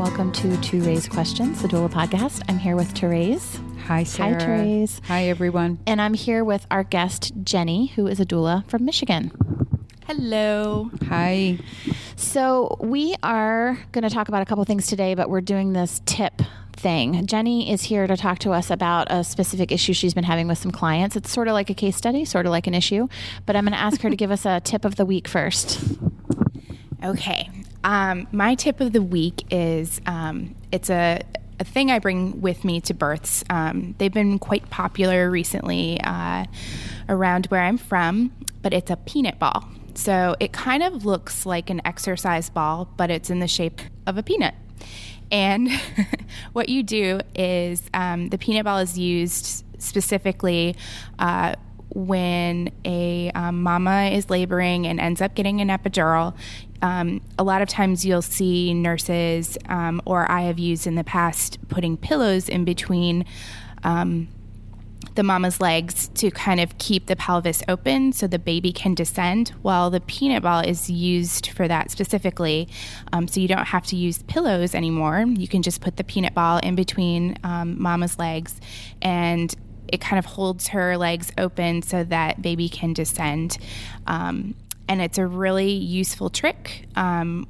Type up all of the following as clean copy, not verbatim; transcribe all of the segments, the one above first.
welcome to ToRAISE Questions, the Doula podcast. I'm here with ToRAISE. Hi, Sarah. Hi, ToRAISE. Hi, everyone. And I'm here with our guest, Jenny, who is a doula from Michigan. Hello. Hi. So we are going to talk about a couple things today, but we're doing this tip thing. Jenny is here to talk to us about a specific issue she's been having with some clients. It's sort of like a case study, sort of like an issue, but I'm going to ask her to give us a tip of the week first. Okay. My tip of the week is it's a thing I bring with me to births. They've been quite popular recently around where I'm from, but it's a peanut ball. So it kind of looks like an exercise ball, but it's in the shape of a peanut. And what you do is the peanut ball is used specifically when a mama is laboring and ends up getting an epidural. A lot of times you'll see nurses, or I have used in the past, putting pillows in between the mama's legs to kind of keep the pelvis open so the baby can descend. Well, the peanut ball is used for that specifically, so you don't have to use pillows anymore. You can just put the peanut ball in between mama's legs, and it kind of holds her legs open so that baby can descend. And it's a really useful trick. Some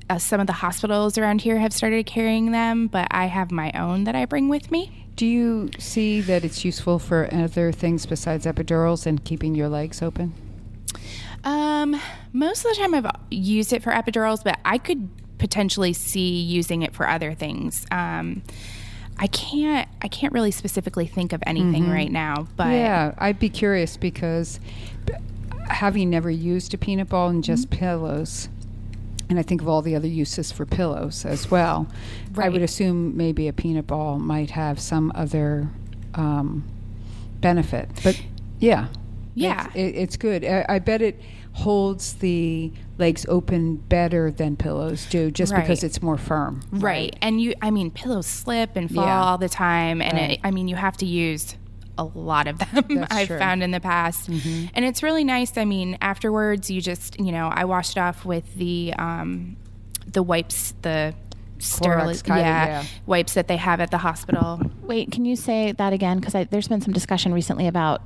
of the hospitals around here have started carrying them, but I have my own that I bring with me. Do you see that it's useful for other things besides epidurals and keeping your legs open? Most of the time I've used it for epidurals, but I could potentially see using it for other things. I can't really specifically think of anything right now, but yeah, I'd be curious because having never used a peanut ball and just pillows, and I think of all the other uses for pillows as well, right. I would assume maybe a peanut ball might have some other benefit. But yeah, it's good. I bet it holds the legs open better than pillows do, just because it's more firm. Right. And pillows slip and fall all the time, and you have to use a lot of them. I've found in the past. And it's really nice. Afterwards you just, I washed it off with the wipes, the wipes that they have at the hospital. Wait, can you say that again? Because there's been some discussion recently about,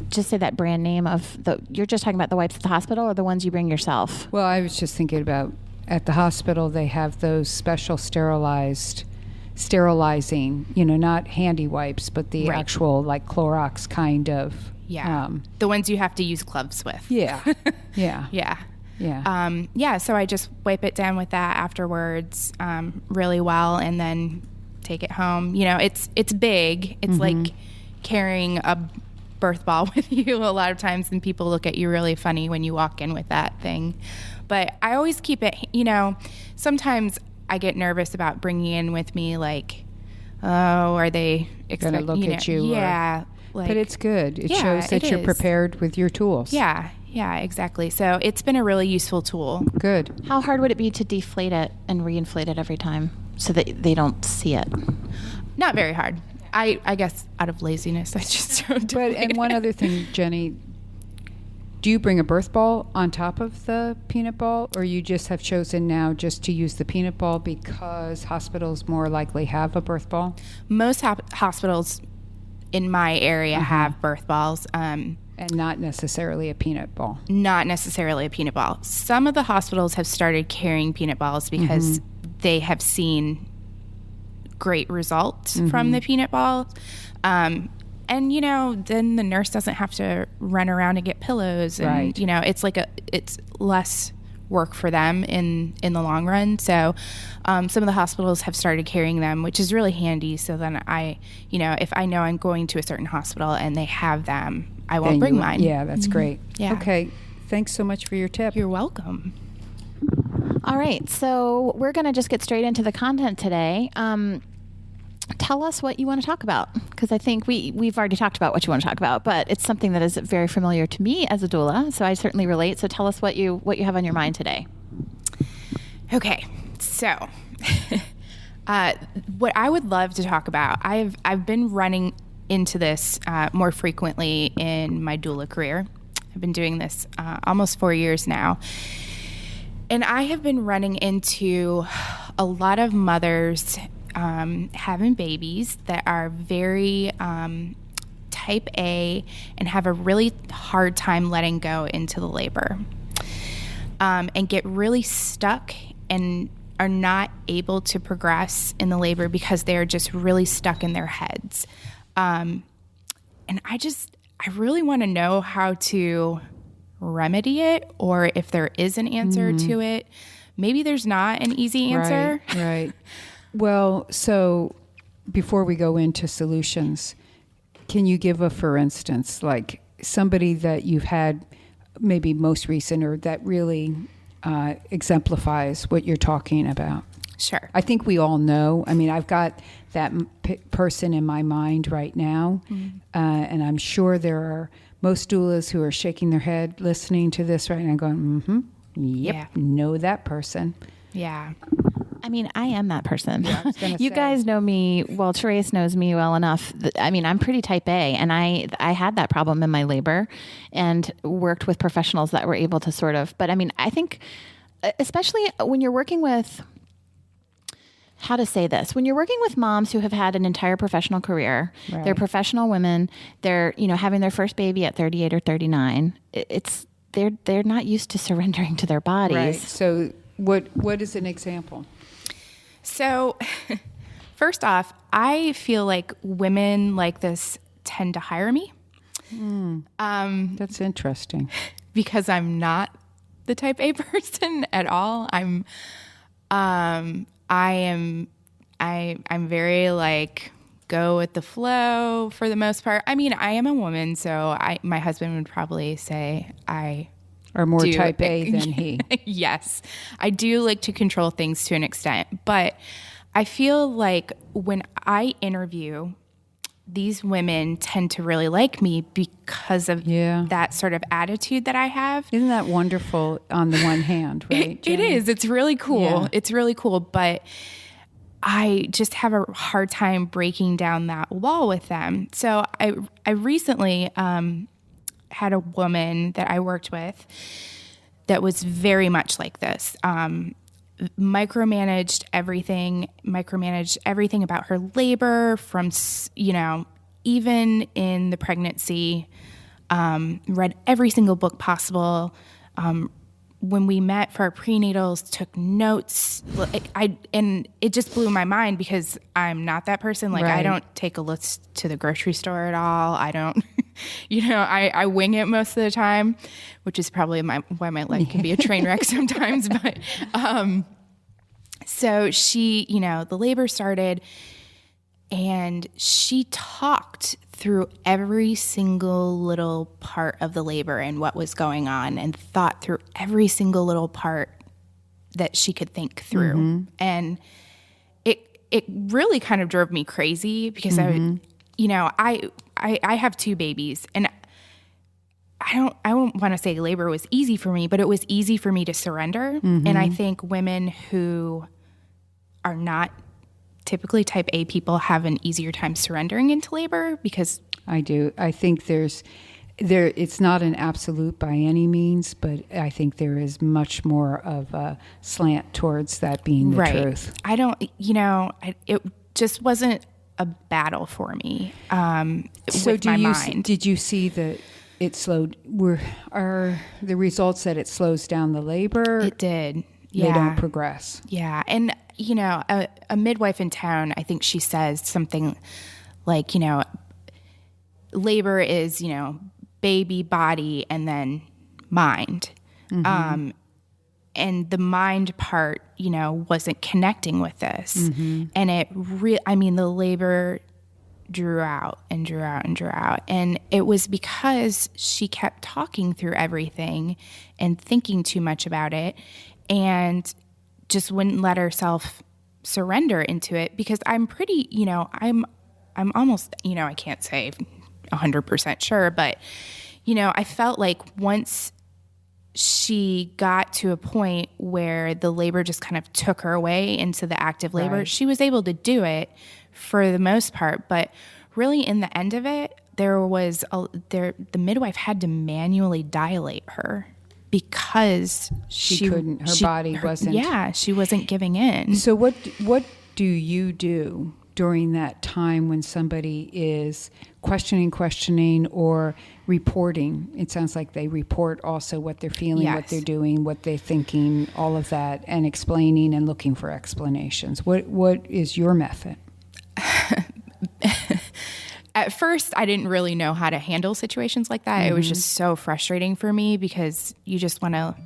just say that brand name of you're just talking about the wipes at the hospital or the ones you bring yourself? Well, I was just thinking about at the hospital, they have those special sterilizing, not handy wipes, but the actual like Clorox kind of. Yeah. The ones you have to use gloves with. Yeah. Yeah. Yeah. So I just wipe it down with that afterwards really well, and then take it home. It's big. It's like carrying a birth ball with you a lot of times, and people look at you really funny when you walk in with that thing. But I always keep it, sometimes I get nervous about bringing in with me, like, are they going to look at you? Yeah. But it's good. It shows that you're prepared with your tools. Yeah, exactly. So it's been a really useful tool. Good. How hard would it be to deflate it and reinflate it every time so that they don't see it? Not very hard. I guess out of laziness, I just don't do it. And one other thing, Jenny, do you bring a birth ball on top of the peanut ball, or you just have chosen now just to use the peanut ball because hospitals more likely have a birth ball? Most hospitals in my area have birth balls. And not necessarily a peanut ball. Not necessarily a peanut ball. Some of the hospitals have started carrying peanut balls because they have seen great results from the peanut ball. And, then the nurse doesn't have to run around and get pillows. And, it's less work for them in the long run. So some of the hospitals have started carrying them, which is really handy. So then if I know I'm going to a certain hospital and they have them, I won't bring mine. Yeah, that's great. Yeah. Okay. Thanks so much for your tip. You're welcome. All right. So we're going to just get straight into the content today. Tell us what you want to talk about, because I think we've already talked about what you want to talk about, but it's something that is very familiar to me as a doula, so I certainly relate. So tell us what you have on your mind today. Okay, so what I would love to talk about, I've been running into this more frequently in my doula career. I've been doing this almost 4 years now. And I have been running into a lot of mothers having babies that are very type A and have a really hard time letting go into the labor, and get really stuck and are not able to progress in the labor because they're just really stuck in their heads. And I really want to know how to remedy it, or if there is an answer to it. Maybe there's not an easy answer. Right. Well, so before we go into solutions, can you give for instance, like somebody that you've had maybe most recent or that really exemplifies what you're talking about? Sure. I think we all know. I mean, I've got that person in my mind right now, and I'm sure there are most doulas who are shaking their head listening to this right now going, yep, know that person. Yeah. I mean, I am that person. Yeah, I was gonna You say. guys know me. Well, ToRAISE knows me well enough. I mean, I'm pretty type A, and I had that problem in my labor and worked with professionals that were able to sort of, but I mean, I think especially when you're working with, how to say this, when you're working with moms who have had an entire professional career, Right. they're professional women, they're, having their first baby at 38 or 39. They're not used to surrendering to their bodies. Right. So what is an example? So, first off, I feel like women like this tend to hire me. That's interesting. Because I'm not the type A person at all. I'm very like go with the flow for the most part. I mean, I am a woman, so my husband would probably say I Or more do. type A than he. Yes, I do like to control things to an extent, but I feel like when I interview, these women tend to really like me because of that sort of attitude that I have. Isn't that wonderful on the one hand, right? It is. It's really cool. Yeah. It's really cool, but I just have a hard time breaking down that wall with them. So I recently had a woman that I worked with that was very much like this. Micromanaged everything about her labor from, even in the pregnancy, read every single book possible. When we met for our prenatals, took notes. And it just blew my mind because I'm not that person. Like, Right. I don't take a list to the grocery store at all. I don't, I wing it most of the time, which is probably why my life can be a train wreck sometimes. But so she, the labor started, and she talked through every single little part of the labor and what was going on, and thought through every single little part that she could think through. And it really kind of drove me crazy because I have two babies, and I don't want to say labor was easy for me, but it was easy for me to surrender. And I think women who are not typically type A people have an easier time surrendering into labor because I do. I think it's not an absolute by any means, but I think there is much more of a slant towards that being the truth. I don't, it just wasn't a battle for me. So with my mind. did you see that it slowed? Are the results that it slows down the labor? It did. Yeah. They don't progress. Yeah. And, a midwife in town, I think she says something like, labor is, baby, body, and then mind. And the mind part, wasn't connecting with this. And the labor drew out and drew out and drew out. And it was because she kept talking through everything and thinking too much about it, and just wouldn't let herself surrender into it, because I'm pretty, I'm almost, I can't say 100% sure, but, I felt like once she got to a point where the labor just kind of took her away into the active labor, Right. she was able to do it for the most part. But really in the end of it, the midwife had to manually dilate her. because she couldn't. Her body wasn't. Yeah, she wasn't giving in. So what do you do during that time when somebody is questioning, or reporting? It sounds like they report also what they're feeling, Yes. what they're doing, what they're thinking, all of that, and explaining and looking for explanations. What is your method? At first, I didn't really know how to handle situations like that. It was just so frustrating for me because you just want to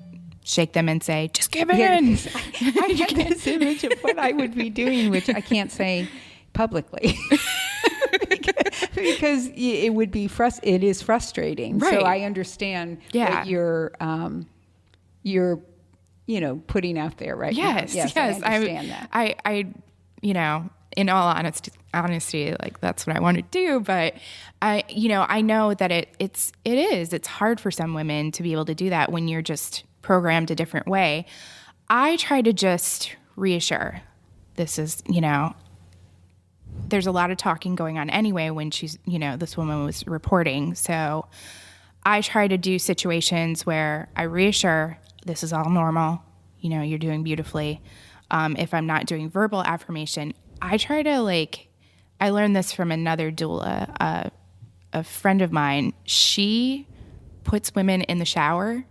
shake them and say, just give in. I had this image of what I would be doing, which I can't say publicly. Because it would be it is frustrating. Right. So I understand what you're putting out there right now. Yes, I understand that. I in all honesty, like that's what I want to do. But I know that it's hard for some women to be able to do that when you're just programmed a different way. I try to just reassure. This is, there's a lot of talking going on anyway when she's, this woman was reporting. So I try to do situations where I reassure, this is all normal. You're doing beautifully. If I'm not doing verbal affirmation, I try to I learned this from another doula, a friend of mine. She puts women in the shower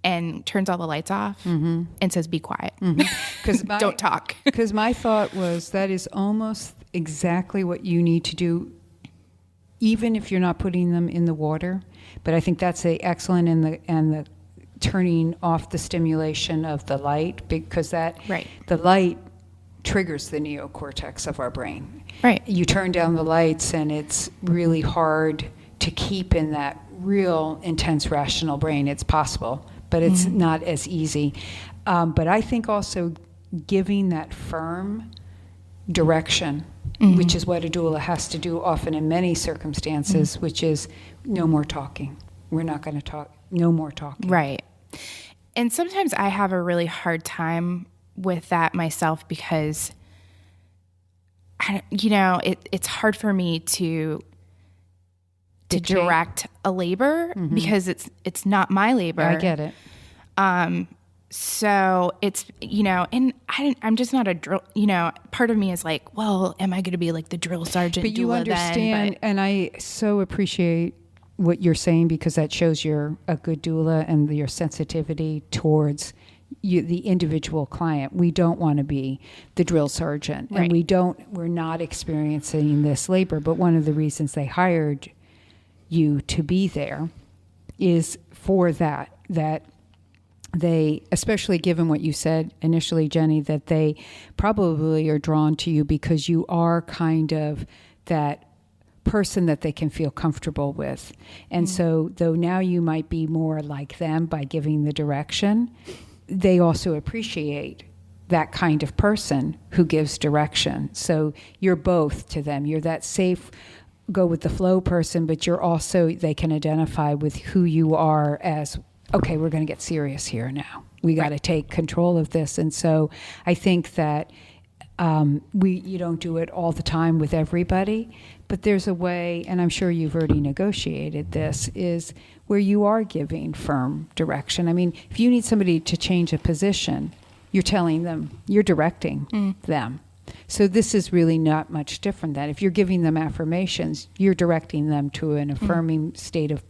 and turns all the lights off and says, be quiet. Because don't talk. Because my thought was that is almost exactly what you need to do, even if you're not putting them in the water. But I think that's excellent in the turning off the stimulation of the light, because the light triggers the neocortex of our brain. Right. You turn down the lights and it's really hard to keep in that real intense rational brain. It's possible, but it's not as easy. But I think also giving that firm direction, which is what a doula has to do often in many circumstances, which is no more talking. We're not going to talk. No more talking. Right. And sometimes I have a really hard time with that myself because, it's hard for me to direct a labor because it's not my labor. I get it. So it's, and I'm just not a drill, part of me is like, well, am I going to be like the drill sergeant But you doula understand, then? and I so appreciate what you're saying, because that shows you're a good doula and your sensitivity towards the individual client. We don't want to be the drill sergeant, and we're not experiencing this labor. But one of the reasons they hired you to be there is for that they, especially given what you said initially, Jenny, that they probably are drawn to you because you are kind of that person that they can feel comfortable with. And so though now you might be more like them by giving the direction, they also appreciate that kind of person who gives direction. So you're both to them. You're that safe, go with the flow person, but you're also, they can identify with who you are as, okay, we're going to get serious here now. We got to take control of this. And so I think that you don't do it all the time with everybody, but there's a way, and I'm sure you've already negotiated this, is where you are giving firm direction. I mean, if you need somebody to change a position, you're telling them, you're directing them. So this is really not much different than if you're giving them affirmations, you're directing them to an affirming state of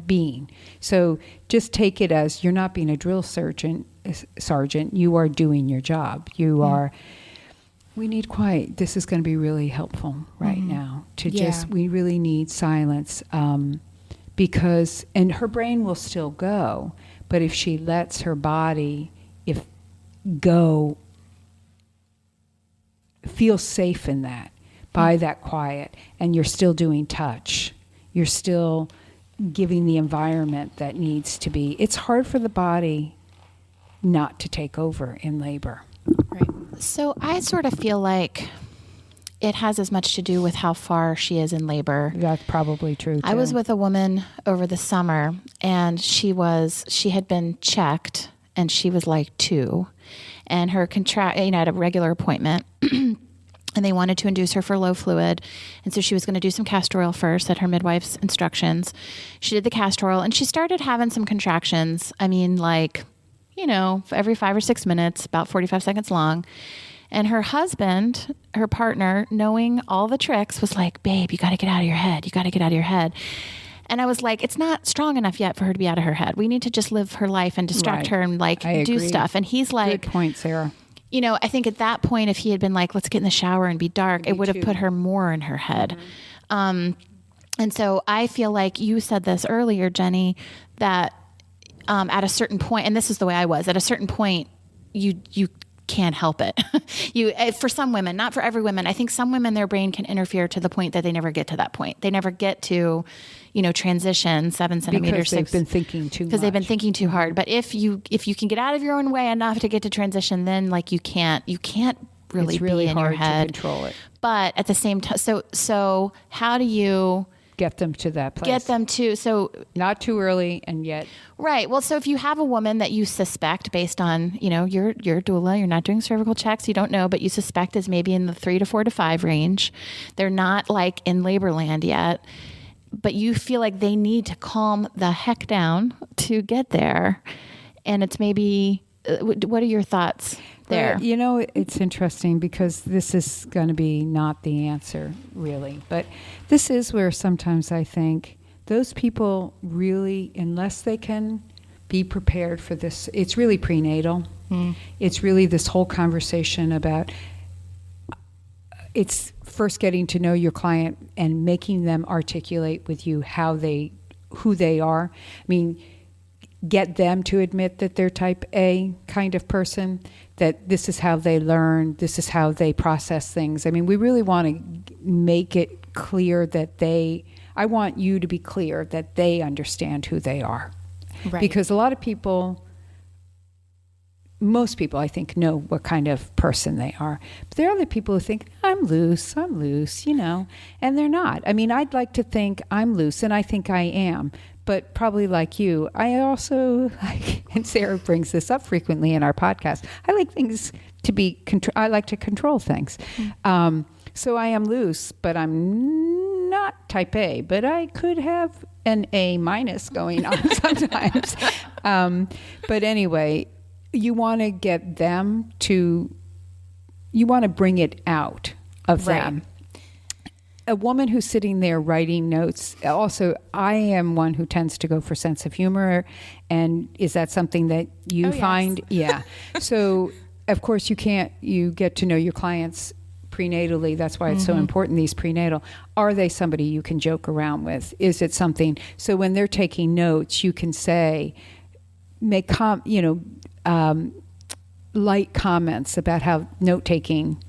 being. So just take it as you're not being a drill sergeant, you are doing your job. You are, we need quiet. This is going to be really helpful right now to we really need silence because, and her brain will still go, but if she lets her body go, feel safe in that, by that quiet, and you're still doing touch. You're still giving the environment that needs to be. It's hard for the body not to take over in labor. Right. So I sort of feel like it has as much to do with how far she is in labor. That's probably true, too. I was with a woman over the summer, and she had been checked, and she was like 2. And her at a regular appointment, and they wanted to induce her for low fluid. And so she was going to do some castor oil first at her midwife's instructions. She did the castor oil and she started having some contractions. I mean, like, every 5 or 6 minutes, about 45 seconds long. And her husband, her partner, knowing all the tricks, was like, babe, you got to get out of your head. You got to get out of your head. And I was like, it's not strong enough yet for her to be out of her head. We need to just live her life and distract her and do stuff. And he's like, good point, Sarah. I think at that point, if he had been like, let's get in the shower and be dark, it would have put her more in her head. And so I feel like you said this earlier, Jenny, that at a certain point, and this is the way I was, at a certain point, you can't help it. For some women, not for every woman. I think some women, their brain can interfere to the point that they never get to that point. They never get to, transition 7 centimeters. Because they've been thinking too much. Because they've been thinking too hard. But if you can get out of your own way enough to get to transition, then you can't really it's really be in hard your head. To control it. But at the same time, so how do you get them to that place? So not too early, and yet right. Well, so if you have a woman that you suspect based on you're a doula, you're not doing cervical checks, you don't know, but you suspect is maybe in the 3 to 4 to 5 range. They're not like in labor land yet, but you feel like they need to calm the heck down to get there, and it's maybe. What are your thoughts there? It's interesting because this is going to be not the answer, really. But this is where sometimes I think those people really, unless they can be prepared for this, it's really prenatal. It's really this whole conversation about, it's first getting to know your client and making them articulate with you who they are. I mean, get them to admit that they're type A kind of person, that this is how they learn, this is how they process things. I mean, we really want to make it clear that I want you to be clear that they understand who they are. Right. Because a lot of people, most people I think know what kind of person they are. But there are other people who think, I'm loose, and they're not. I mean, I'd like to think I'm loose, and I think I am. But probably like you, I also like, and Sarah brings this up frequently in our podcast, I like things to be, I like to control things. So I am loose, but I'm not type A, but I could have an A- going on sometimes. But anyway, you want to get them to, you want to bring it out of them. A woman who's sitting there writing notes, also, I am one who tends to go for sense of humor. And is that something that you find? Yes. Yeah. So, of course, you get to know your clients prenatally. That's why it's so important, these prenatal. Are they somebody you can joke around with? Is it something? So when they're taking notes, you can say, light comments about how note-taking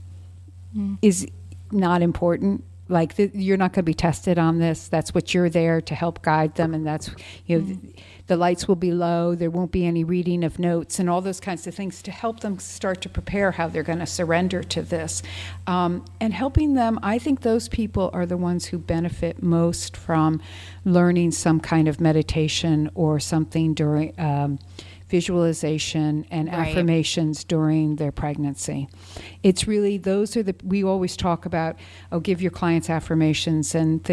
is not important. Like you're not going to be tested on this. That's what you're there to help guide them, and that's the lights will be low. There won't be any reading of notes and all those kinds of things to help them start to prepare how they're going to surrender to this, and helping them. I think those people are the ones who benefit most from learning some kind of meditation or something during. Visualization and affirmations during their pregnancy. It's really, those are we always talk about, give your clients affirmations and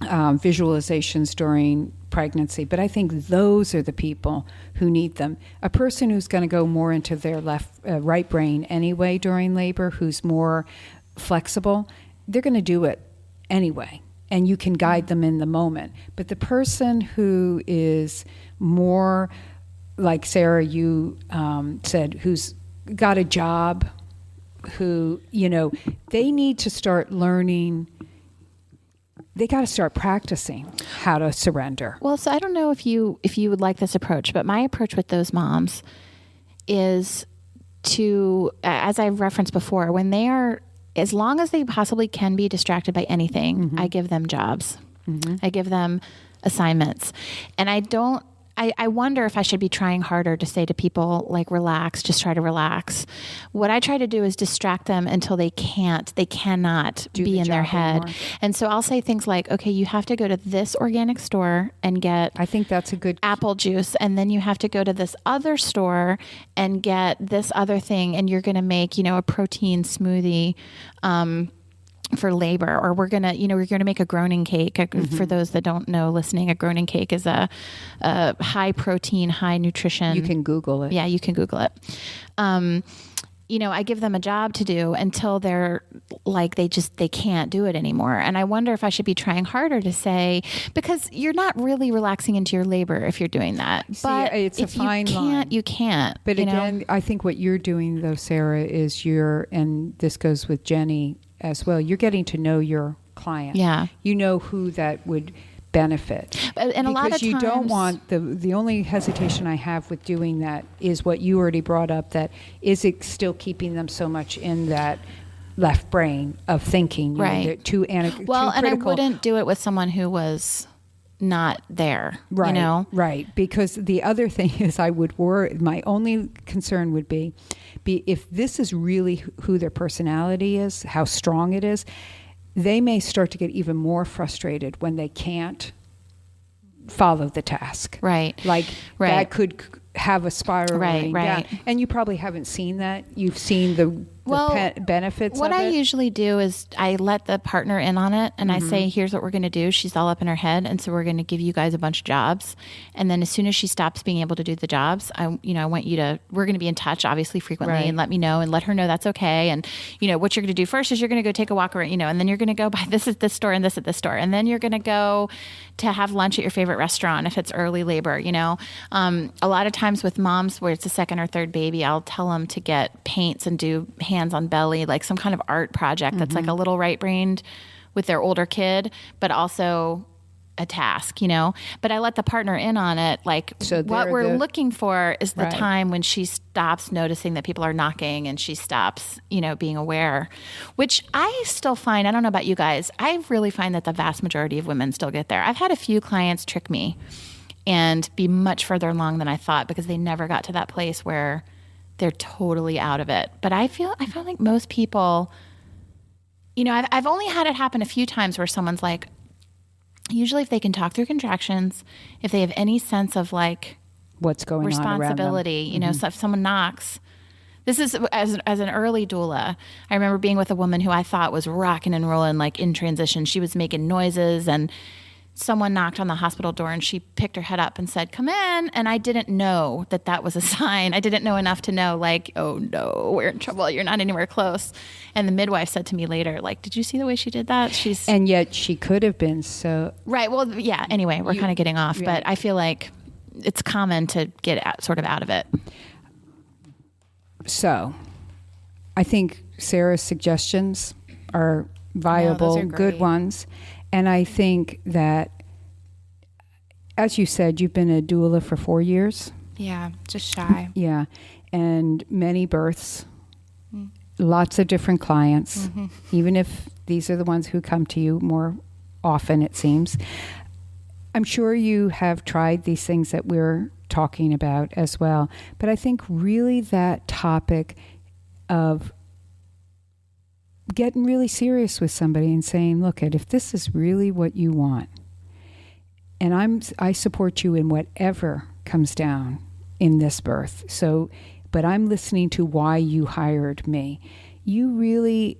visualizations during pregnancy. But I think those are the people who need them. A person who's going to go more into their right brain anyway during labor, who's more flexible, they're going to do it anyway. And you can guide them in the moment. But the person who is more, like Sarah, you said, who's got a job, who, they need to start learning, they got to start practicing how to surrender. Well, so I don't know if you would like this approach, but my approach with those moms is to, as I've referenced before, when they are, as long as they possibly can be distracted by anything, I give them jobs. I give them assignments. And I I wonder if I should be trying harder to say to people, like, relax, just try to relax. What I try to do is distract them until they cannot be in their head. Anymore. And so I'll say things like, okay, you have to go to this organic store and get, I think that's a good apple juice. And then you have to go to this other store and get this other thing. And you're going to make, a protein smoothie, for labor, or we're going to make a groaning cake. Mm-hmm. For those that don't know listening, a groaning cake is a high protein, high nutrition. You can Google it. Yeah, you can Google it. I give them a job to do until they're like, they can't do it anymore. And I wonder if I should be trying harder to say, because you're not really relaxing into your labor if you're doing that. But it's if a fine line. You can't. But again, I think what you're doing though, Sarah, is and this goes with Jenny as well, you're getting to know your client. Yeah. You know who that would benefit. And a lot of times, you don't want the only hesitation I have with doing that is what you already brought up, that is it still keeping them so much in that left brain of thinking, right? Too and I wouldn't do it with someone who was not there, right? Right. Because the other thing is, I would worry. My only concern would be if this is really who their personality is, how strong it is, they may start to get even more frustrated when they can't follow the task. Right. Like that could have a spiral down. And you probably haven't seen that. You've seen the benefits what of it. I usually do is I let the partner in on it, and I say, here's what we're going to do. She's all up in her head, and so we're going to give you guys a bunch of jobs. And then as soon as she stops being able to do the jobs, I want you to, we're going to be in touch obviously frequently, and let me know and let her know that's okay. And what you're going to do first is you're going to go take a walk around, and then you're going to go buy this at this store and this at this store. And then you're going to go to have lunch at your favorite restaurant if it's early labor, a lot of times with moms where it's a second or third baby, I'll tell them to get paints and do hands on belly, like some kind of art project that's like a little right-brained with their older kid, but also a task, but I let the partner in on it. Like, so what we're looking for is the time when she stops noticing that people are knocking and she stops, being aware, which I still find, I don't know about you guys, I really find that the vast majority of women still get there. I've had a few clients trick me and be much further along than I thought because they never got to that place where they're totally out of it. But I feel like most people, I've only had it happen a few times where someone's like, usually if they can talk through contractions, if they have any sense of like what's going on around them, responsibility, so if someone knocks, this is as an early doula. I remember being with a woman who I thought was rocking and rolling, like in transition. She was making noises and someone knocked on the hospital door and she picked her head up and said, "Come in." And I didn't know that was a sign. I didn't know enough to know, like, oh no, we're in trouble. You're not anywhere close. And the midwife said to me later, like, "Did you see the way she did that?" And yet she could have been so. Right. Well, yeah. Anyway, we're kind of getting off, but I feel like it's common to get sort of out of it. So I think Sarah's suggestions are viable, those are great. Good ones. And I think that, as you said, you've been a doula for 4 years. Yeah, just shy. Yeah. And many births, lots of different clients, even if these are the ones who come to you more often, it seems. I'm sure you have tried these things that we're talking about as well. But I think really that topic of getting really serious with somebody and saying, look, if this is really what you want, and I support you in whatever comes down in this birth. So, but I'm listening to why you hired me. You really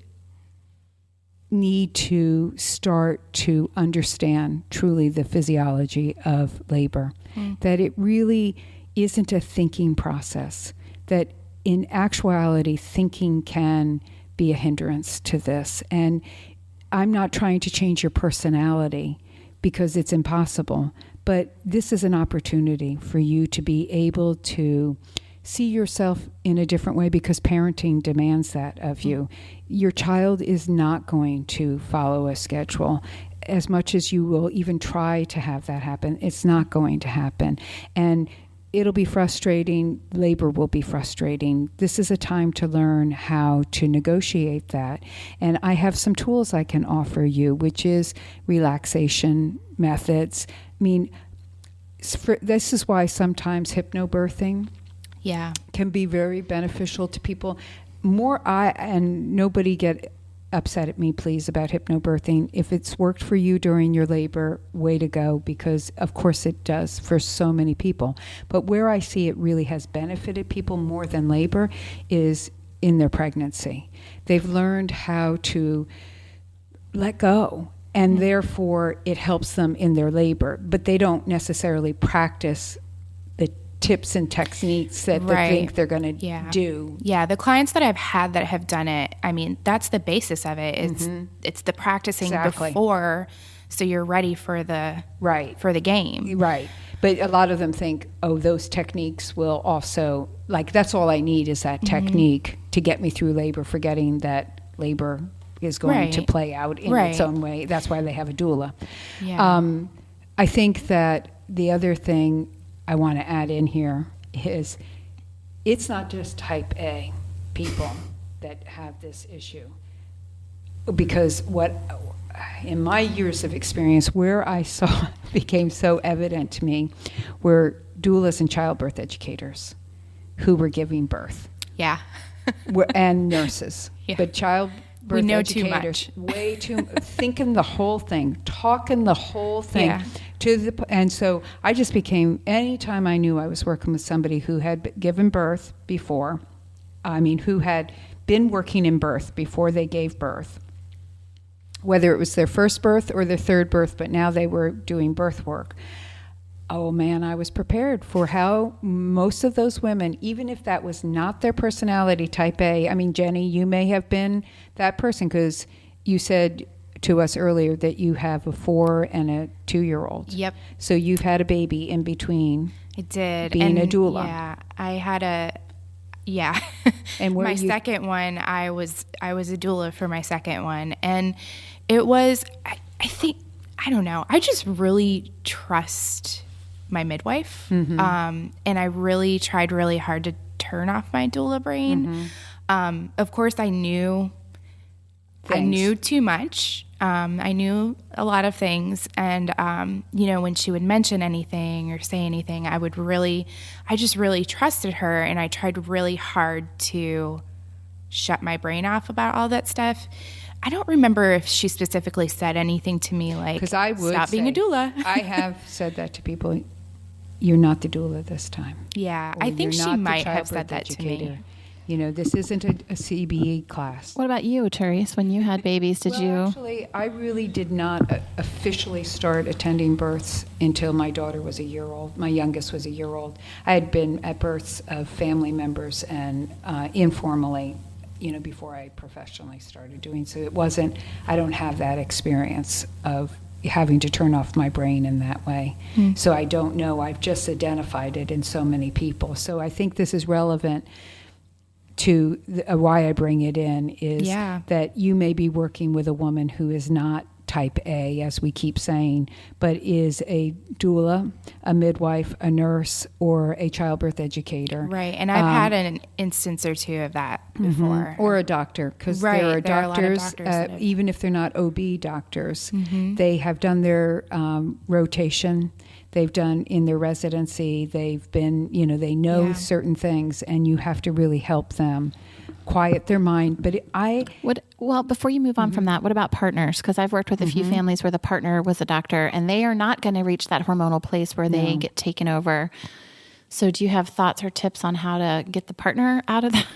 need to start to understand truly the physiology of labor, that it really isn't a thinking process, that in actuality, thinking can be a hindrance to this. And I'm not trying to change your personality because it's impossible, but this is an opportunity for you to be able to see yourself in a different way because parenting demands that of you. Your child is not going to follow a schedule. As much as you will even try to have that happen, it's not going to happen. And it'll be frustrating. Labor will be frustrating. This is a time to learn how to negotiate that. And I have some tools I can offer you, which is relaxation methods. I mean, this is why sometimes hypnobirthing Yeah. can be very beneficial to people. And nobody get upset at me, please, about hypnobirthing. If it's worked for you during your labor, way to go, because of course it does for so many people. But where I see it really has benefited people more than labor is in their pregnancy. They've learned how to let go, and therefore it helps them in their labor, but they don't necessarily practice the tips and techniques that they think they're going to do. Yeah, the clients that I've had that have done it, I mean, that's the basis of it. It's the practicing before, so you're ready for the for the game. Right. But a lot of them think, oh, those techniques will also, like, that's all I need is that technique to get me through labor, forgetting that labor is going to play out in its own way. That's why they have a doula. Yeah. I think that the other thing I want to add in here is it's not just type A people that have this issue. Because in my years of experience, where I saw became so evident to me were doulas and childbirth educators who were giving birth. Yeah. And nurses. Yeah. But childbirth we know educators, too much. way too thinking the whole thing, talking the whole thing. Yeah. And so I just became, anytime I knew I was working with somebody who had given birth before, who had been working in birth before they gave birth, whether it was their first birth or their third birth, but now they were doing birth work. Oh man, I was prepared for how most of those women, even if that was not their personality, type A, Jenny, you may have been that person, because you said to us earlier that you have a 4 and a 2-year-old. Yep. So you've had a baby in between. I did. Being a doula. Yeah, I had And my second one, I was a doula for my second one, and it was, I think, I don't know, I just really trust my midwife, and I really tried really hard to turn off my doula brain. Of course, I knew too much. I knew a lot of things, and when she would mention anything or say anything, I just really trusted her, and I tried really hard to shut my brain off about all that stuff. I don't remember if she specifically said anything to me like, stop being a doula. I have said that to people. You're not the doula this time. Yeah, I think she might have said that to me. This isn't a CBE class. What about you, Therese? When you had babies, did you? Actually, I really did not officially start attending births until my daughter was a year old. My youngest was a year old. I had been at births of family members and informally, before I professionally started doing. So it wasn't, I don't have that experience of having to turn off my brain in that way. So I don't know. I've just identified it in so many people. So I think this is relevant to why I bring it in is that you may be working with a woman who is not type A, as we keep saying, but is a doula, a midwife, a nurse, or a childbirth educator. Right, and I've had an instance or two of that before. Or a doctor, because there are doctors, even if they're not OB doctors, they have done their rotation, they've done in their residency, they've been, they know certain things, and you have to really help them quiet their mind. But well, before you move on from that, what about partners? Because I've worked with a few families where the partner was a doctor, and they are not going to reach that hormonal place where they get taken over. So do you have thoughts or tips on how to get the partner out of that,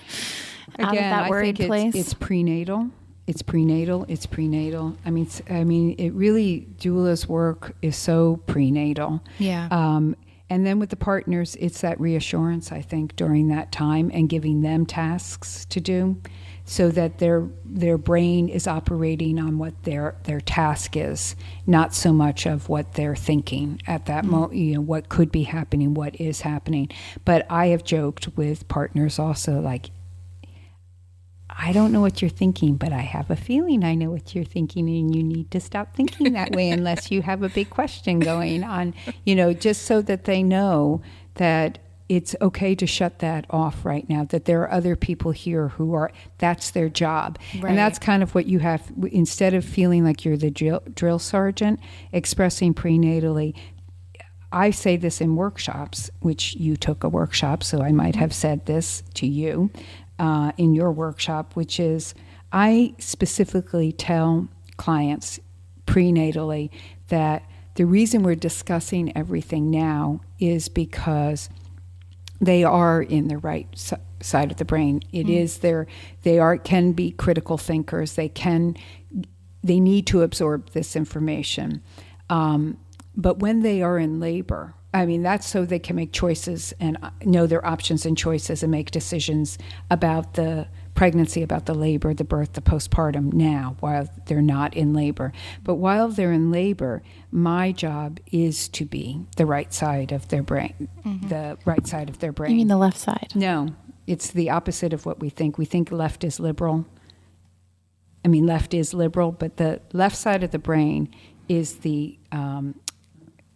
that worried place? It's prenatal. It's prenatal. It really, doula's work is so prenatal. Yeah. And then with the partners, it's that reassurance, I think, during that time, and giving them tasks to do so that their brain is operating on what their task is, not so much of what they're thinking at that moment, what could be happening, what is happening. But I have joked with partners also, like, I don't know what you're thinking, but I have a feeling I know what you're thinking, and you need to stop thinking that way unless you have a big question going on, just so that they know that it's okay to shut that off right now, that there are other people here that's their job. Right. And that's kind of what you have, instead of feeling like you're the drill sergeant, expressing prenatally, I say this in workshops, which you took a workshop, so I might have said this to you in your workshop, which is I specifically tell clients prenatally that the reason we're discussing everything now is because they are in the right side of the brain. It is can be critical thinkers. They need to absorb this information. But when they are in labor, I mean, that's so they can make choices and know their options and choices and make decisions about the pregnancy, about the labor, the birth, the postpartum now while they're not in labor. But while they're in labor, my job is to be the right side of their brain, the right side of their brain. You mean the left side? No, it's the opposite of what we think. We think left is liberal. I mean, left is liberal, but the left side of the brain is the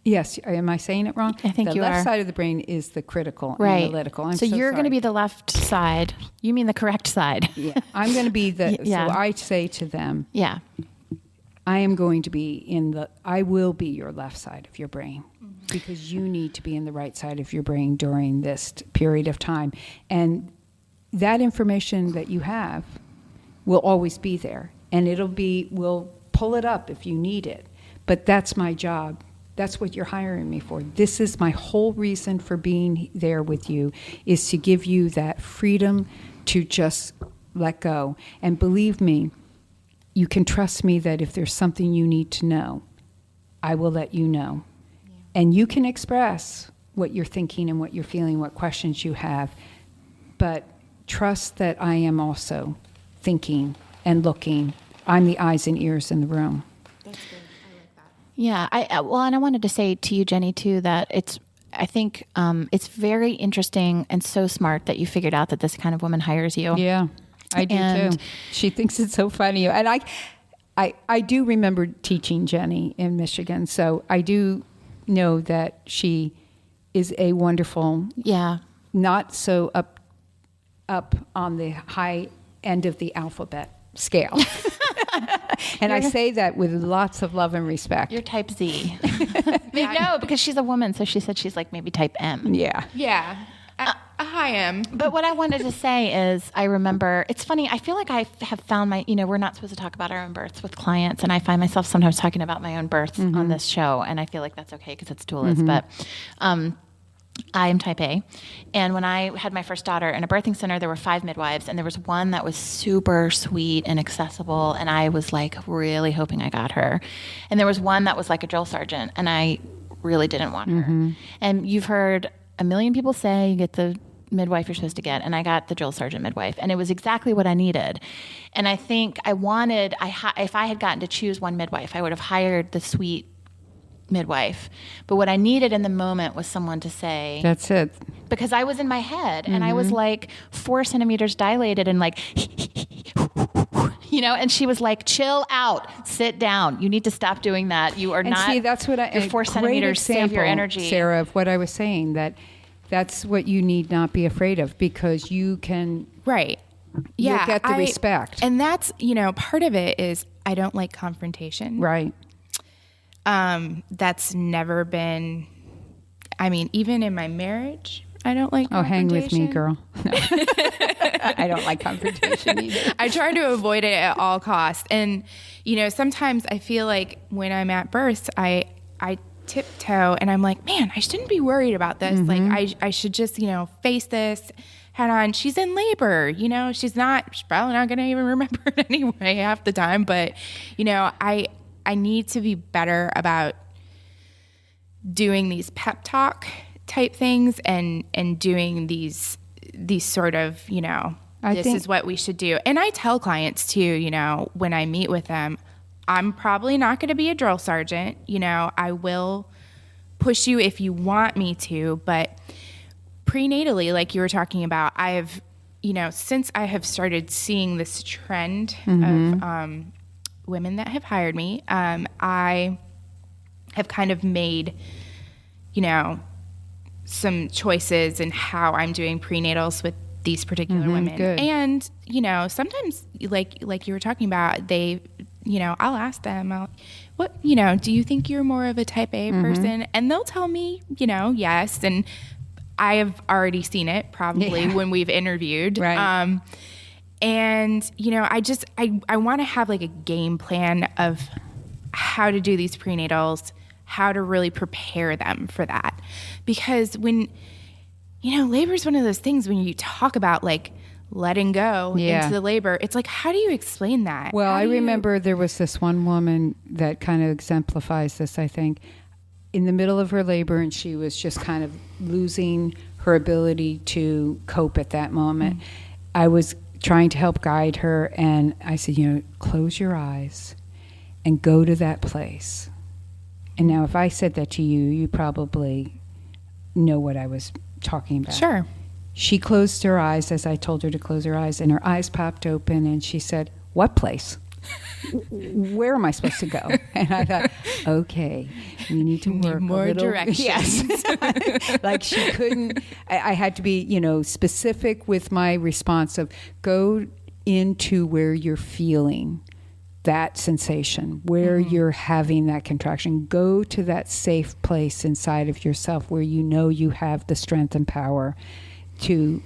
yes, am I saying it wrong? I think you are. The left side of the brain is the critical, right. analytical. So you're going to be the left side. You mean the correct side. Yeah, I'm going to be the, so I say to them, yeah, I am going to be I will be your left side of your brain because you need to be in the right side of your brain during this period of time. And that information that you have will always be there. And we'll pull it up if you need it. But that's my job. That's what you're hiring me for. This is my whole reason for being there with you, is to give you that freedom to just let go. And believe me, you can trust me that if there's something you need to know, I will let you know. Yeah. And you can express what you're thinking and what you're feeling, what questions you have. But trust that I am also thinking and looking. I'm the eyes and ears in the room. That's good. Yeah, and I wanted to say to you, Jenny, too, that I think it's very interesting and so smart that you figured out that this kind of woman hires you. Yeah, I do too. She thinks it's so funny. And I do remember teaching Jenny in Michigan, so I do know that she is a wonderful, not so up on the high end of the alphabet scale. And I say that with lots of love and respect. You're type Z. No, because she's a woman, so she said she's like maybe type M. Yeah. Yeah. A high M. But what I wanted to say is, I remember, it's funny, I feel like I have found we're not supposed to talk about our own births with clients, and I find myself sometimes talking about my own births on this show, and I feel like that's okay because it's doulas, but I am type A. And when I had my first daughter in a birthing center, there were 5 midwives, and there was one that was super sweet and accessible, and I was like really hoping I got her. And there was one that was like a drill sergeant, and I really didn't want her. And you've heard a million people say you get the midwife you're supposed to get, and I got the drill sergeant midwife, and it was exactly what I needed. And I think if I had gotten to choose one midwife, I would have hired the sweet midwife. But what I needed in the moment was someone to say, that's it. Because I was in my head and I was like 4 centimeters dilated and like, and she was like, chill out, sit down. You need to stop doing that. You are not. See, that's what you're 4 centimeters, save your energy. Sarah, of what I was saying, that's what you need not be afraid of, because you can. Right. You'll get the respect. And that's, part of it is I don't like confrontation. Right. That's never been, even in my marriage, I don't like confrontation. Oh, hang with me, girl. No. I don't like confrontation either. I try to avoid it at all costs. And, sometimes I feel like when I'm at births, I tiptoe and I'm like, man, I shouldn't be worried about this. Like, I should just, face this head on. She's in labor, she's probably not going to even remember it anyway half the time. But, I need to be better about doing these pep talk type things and doing these sort of, this is what we should do. And I tell clients too, when I meet with them, I'm probably not going to be a drill sergeant. I will push you if you want me to, but prenatally, like you were talking about, I've, since I have started seeing this trend of, women that have hired me, I have kind of made, some choices in how I'm doing prenatals with these particular women. Good. And, sometimes like you were talking about, they I'll ask them, do you think you're more of a type A person? And they'll tell me, yes. And I have already seen it probably when we've interviewed. Right. And, I want to have like a game plan of how to do these prenatals, how to really prepare them for that. Because when, labor is one of those things when you talk about like letting go into the labor, it's like, how do you explain that? Well, I remember there was this one woman that kind of exemplifies this, I think, in the middle of her labor, and she was just kind of losing her ability to cope at that moment. I was trying to help guide her, and I said, close your eyes and go to that place. And now if I said that to you, you probably know what I was talking about. Sure. She closed her eyes as I told her to close her eyes, and her eyes popped open, and she said, "What place? Where am I supposed to go?" And I thought, okay, we need to work more a little, directions. Yes. Like she couldn't, I had to be, specific with my response of go into where you're feeling that sensation, where you're having that contraction. Go to that safe place inside of yourself where you have the strength and power to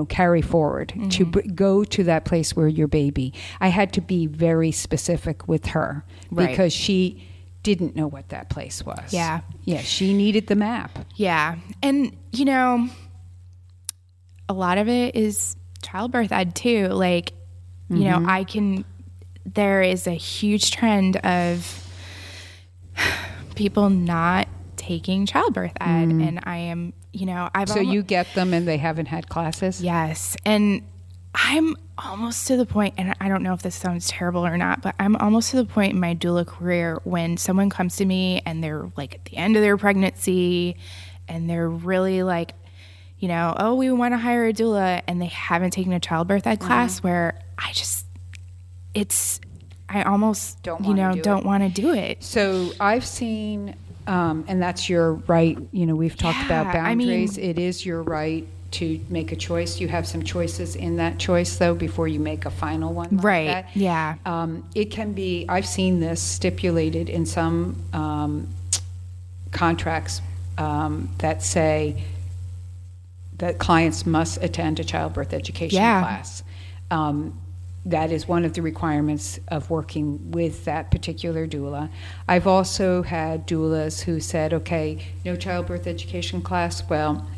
carry forward, to go to that place where your baby. I had to be very specific with her because she didn't know what that place was. Yeah. Yeah, she needed the map. Yeah. And, a lot of it is childbirth ed too. Like, there is a huge trend of people not taking childbirth ed. And I am, So you get them and they haven't had classes? Yes. And I'm almost to the point, and I don't know if this sounds terrible or not, but I'm almost to the point in my doula career when someone comes to me and they're like at the end of their pregnancy and they're really like, oh, we want to hire a doula, and they haven't taken a childbirth ed class, where I almost don't want to do it. So I've seen, and that's your right. We've talked about boundaries. It is your right to make a choice. You have some choices in that choice, though, before you make a final one. Like right. That. Yeah. It can be. I've seen this stipulated in some contracts that say that clients must attend a childbirth education class. That is one of the requirements of working with that particular doula. I've also had doulas who said, okay, no childbirth education class. Well,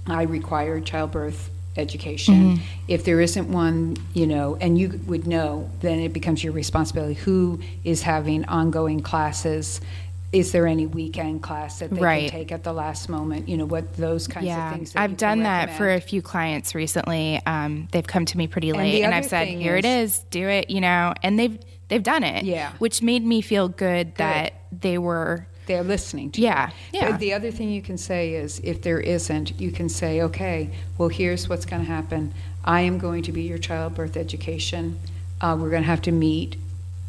I require childbirth education. If there isn't one, and you would know, then it becomes your responsibility. Who is having ongoing classes? Is there any weekend class that they can take at the last moment? What those kinds of things. I've done that for a few clients recently. They've come to me pretty late, and I've said, "Here it is, do it." And they've done it. Yeah, which made me feel good that they're listening to you. Yeah. But the other thing you can say is, if there isn't, you can say, okay, well, here's what's going to happen. I am going to be your childbirth education. We're going to have to meet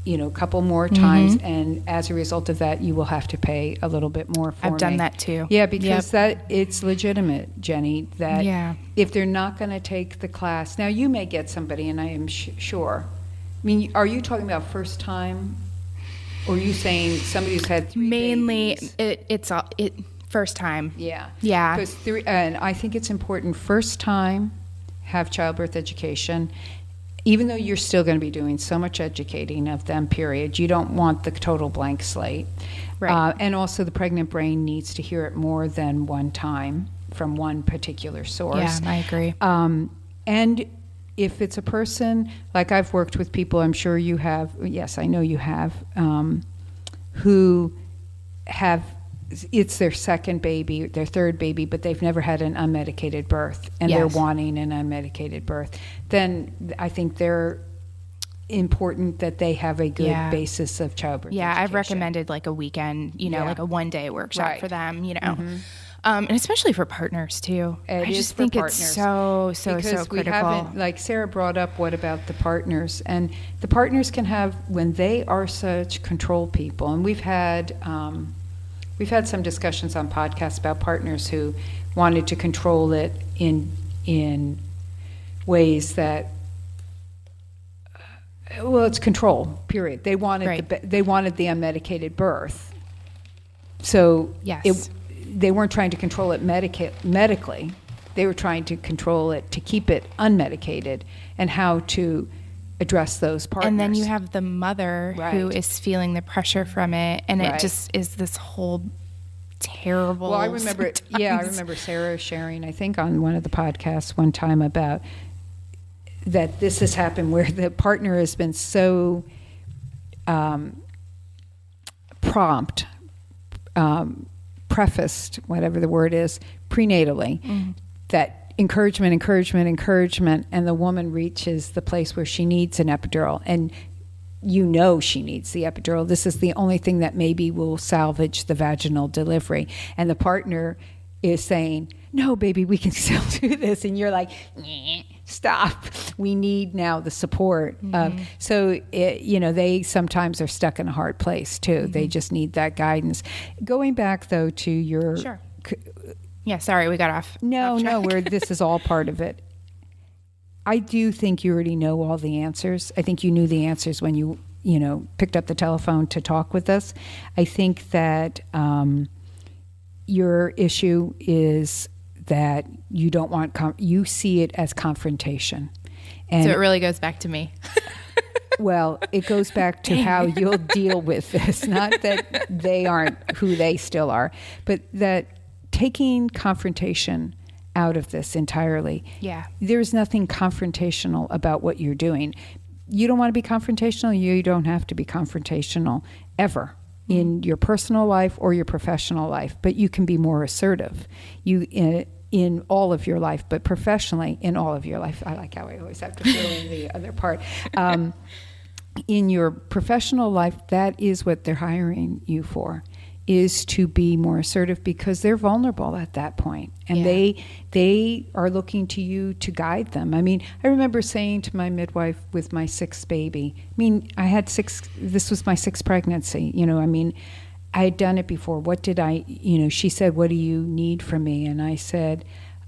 a couple more times, and as a result of that, you will have to pay a little bit more for me. I've done that too. Yeah, because it's legitimate, Jenny, that if they're not going to take the class, now you may get somebody, and I am sure. I mean, are you talking about first time, or are you saying somebody who's had 3 Mainly, babies? it's first time. Yeah. Yeah. And I think it's important, first time, have childbirth education. Even though you're still going to be doing so much educating of them, period, you don't want the total blank slate. Right. And also the pregnant brain needs to hear it more than one time from one particular source. Yeah, I agree. And if it's a person, like I've worked with people, I'm sure you have, yes, I know you have, who have, it's their second baby, their third baby, but they've never had an unmedicated birth, and they're wanting an unmedicated birth, then I think they're important that they have a good basis of childbirth education. I've recommended like a weekend, like a one-day workshop for them, and especially for partners too. I just think it's so critical. We haven't, like Sarah brought up, what about the partners? And the partners can have, when they are such control people, and we've had some discussions on podcasts about partners who wanted to control it in ways that Well, it's control, period. They wanted Right. they wanted the unmedicated birth. So Yes. they weren't trying to control it medically. They were trying to control it to keep it unmedicated, and how to address those partners. And then you have the mother who Right. is feeling the pressure from it, and Right. it just is this whole terrible. Well, I remember, I remember Sarah sharing, I think on one of the podcasts one time, about that this has happened where the partner has been so prefaced, whatever the word is, prenatally, that encouragement, and the woman reaches the place where she needs an epidural, and she needs the epidural. This is the only thing that maybe will salvage the vaginal delivery. And the partner is saying, no, baby, we can still do this. And you're like, stop. We need now the support. So, they sometimes are stuck in a hard place too. They just need that guidance. Going back though to your... Sure. Yeah, sorry, we got off. No, where this is all part of it. I do think you already know all the answers. I think you knew the answers when you picked up the telephone to talk with us. I think that your issue is that you don't want, you see it as confrontation. And So it really goes back to me. well, it goes back to how you'll deal with this. Not that they aren't who they still are, but that taking confrontation out of this entirely. Yeah. There's nothing confrontational about what you're doing. You don't want to be confrontational. You don't have to be confrontational ever in your personal life or your professional life, but you can be more assertive. In all of your life, but professionally in all of your life. I like how I always have to fill in the other part. In your professional life, that is what they're hiring you for, is to be more assertive, because they're vulnerable at that point, and they are looking to you to guide them. I mean, I remember saying to my midwife with my sixth baby, I had this was my sixth pregnancy, I had done it before. What did she said, what do you need from me? And I said,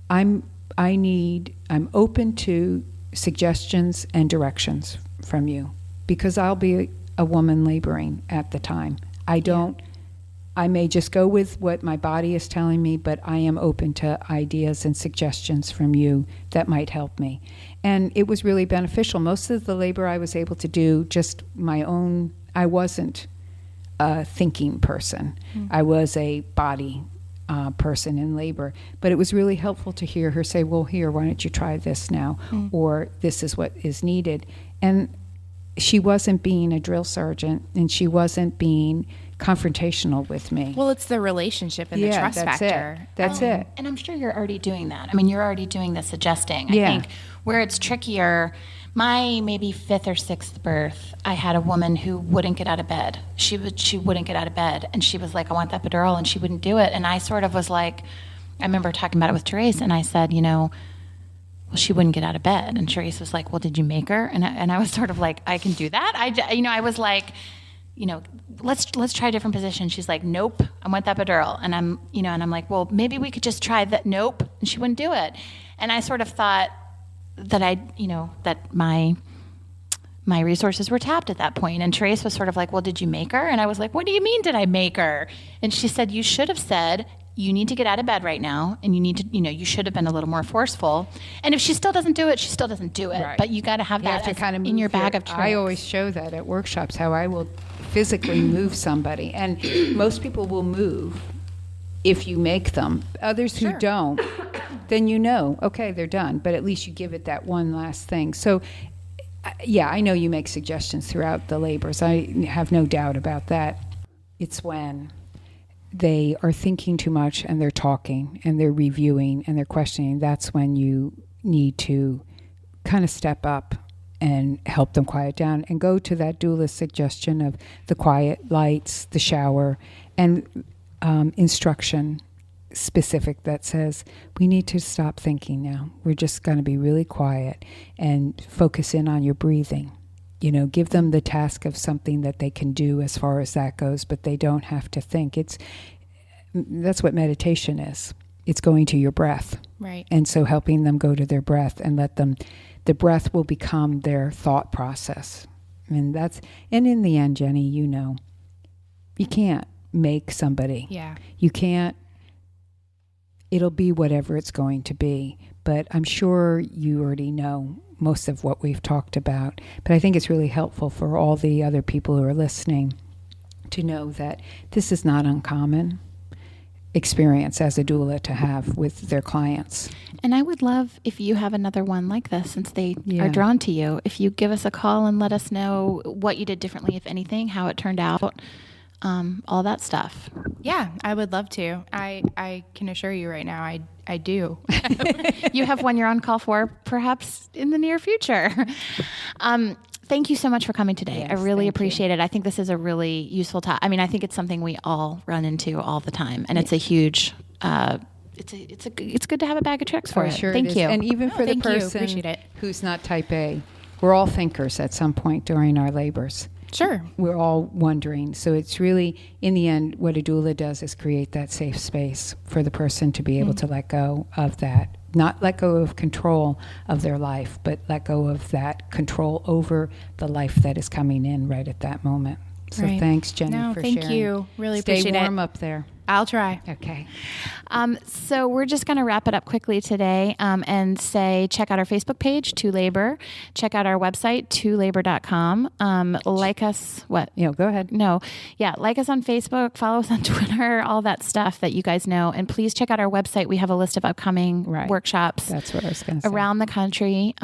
I'm open to suggestions and directions from you, because I'll be a woman laboring at the time. I may just go with what my body is telling me, but I am open to ideas and suggestions from you that might help me. And it was really beneficial. Most of the labor I was able to do just my own. I wasn't a thinking person. I was a body person in labor. But it was really helpful to hear her say, well, here, why don't you try this now? Or this is what is needed. And she wasn't being a drill sergeant, and she wasn't being confrontational with me. Well, it's the relationship and the trust factor. That's it. And I'm sure you're already doing that. I mean, you're already doing the suggesting. I think where it's trickier, my maybe fifth or sixth birth, I had a woman who wouldn't get out of bed. She wouldn't get out of bed, and she was like, I want the epidural, and she wouldn't do it. And I sort of was like, I remember talking about it with ToRAISE, and I said, well, she wouldn't get out of bed. And ToRAISE was like, well, did you make her? And I was sort of like, I can do that. I was like, let's try a different position. She's like, nope, I want the epidural. And I'm like, well, maybe we could just try that. Nope. And she wouldn't do it. And I sort of thought that that my resources were tapped at that point. And ToRAISE was sort of like, well, did you make her? And I was like, what do you mean, did I make her? And she said, you should have said, you need to get out of bed right now, and you need to, you should have been a little more forceful. And if she still doesn't do it, she still doesn't do it. Right. But you got to have that kind of in your bag of tricks. I always show that at workshops, how I will physically move somebody. And most people will move if you make them. Others who don't, then okay, they're done. But at least you give it that one last thing. So, I know you make suggestions throughout the labors. I have no doubt about that. It's when they are thinking too much, and they're talking, and they're reviewing, and they're questioning. That's when you need to kind of step up and help them quiet down, and go to that doula suggestion of the quiet lights, the shower, and instruction specific that says, we need to stop thinking now. We're just going to be really quiet and focus in on your breathing. Give them the task of something that they can do as far as that goes, but they don't have to think. That's what meditation is. It's going to your breath. Right. And so helping them go to their breath and the breath will become their thought process. And in the end, Jenny, you can't make somebody. Yeah. You can't, it'll be whatever it's going to be. But I'm sure you already know most of what we've talked about. But I think it's really helpful for all the other people who are listening to know that this is not uncommon experience as a doula to have with their clients. And I would love if you have another one like this, since they Yeah. are drawn to you, if you give us a call and let us know what you did differently, if anything, how it turned out, all that stuff. Yeah, I would love to. I can assure you right now, I do. You have one you're on call for, perhaps in the near future. Thank you so much for coming today. Yes, I really thank appreciate it. I think this is a really useful topic. I mean, I think it's something we all run into all the time, and it's a huge. It's good to have a bag of tricks for it. Sure Thank it is. you. And even for the thank you. person Appreciate it. who's not type A, we're all thinkers at some point during our labors. Sure. We're all wondering. So it's really, in the end, what a doula does is create that safe space for the person to be able to let go of that. Not let go of control of their life, but let go of that control over the life that is coming in right at that moment. So Right. thanks, Jenny, No, for thank sharing. you. Really Stay appreciate it. warm up there. I'll try. Okay. So we're just going to wrap it up quickly today and say check out our Facebook page, To Labor. Check out our website, tolabor.com. Like us, what? Go ahead. No. Yeah, like us on Facebook, follow us on Twitter, all that stuff that you guys know. And please check out our website. We have a list of upcoming workshops That's what I was going to say. around the country.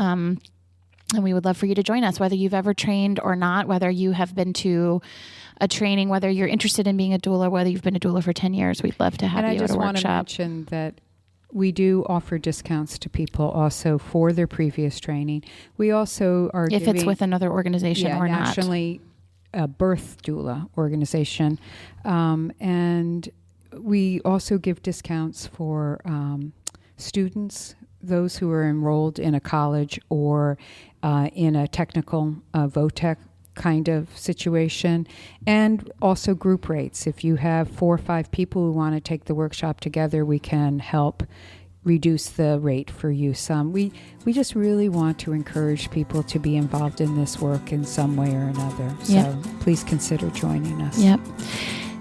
And we would love for you to join us, whether you've ever trained or not, whether you have been to a training, whether you're interested in being a doula, whether you've been a doula for 10 years. We'd love to have And you I at just a want to workshop. mention that we do offer discounts to people also for their previous training. We also are If giving, it's with another organization or not. nationally a birth doula organization. And we also give discounts for students, those who are enrolled in a college or in a technical VOTEC kind of situation, and also group rates. If you have 4 or 5 people who want to take the workshop together, we can help reduce the rate for you some. We just really want to encourage people to be involved in this work in some way or another. So please consider joining us. Yep.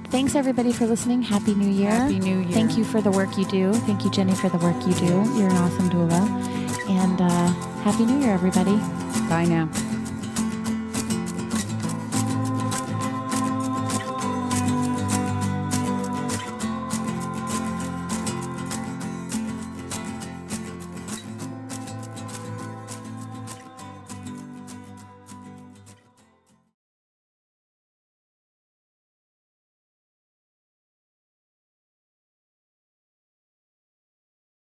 Thanks everybody for listening. Happy New Year. Happy New Year. Thank you for the work you do. Thank you, Jenny, for the work you do. You're an awesome doula. And Happy New Year, everybody. Bye now.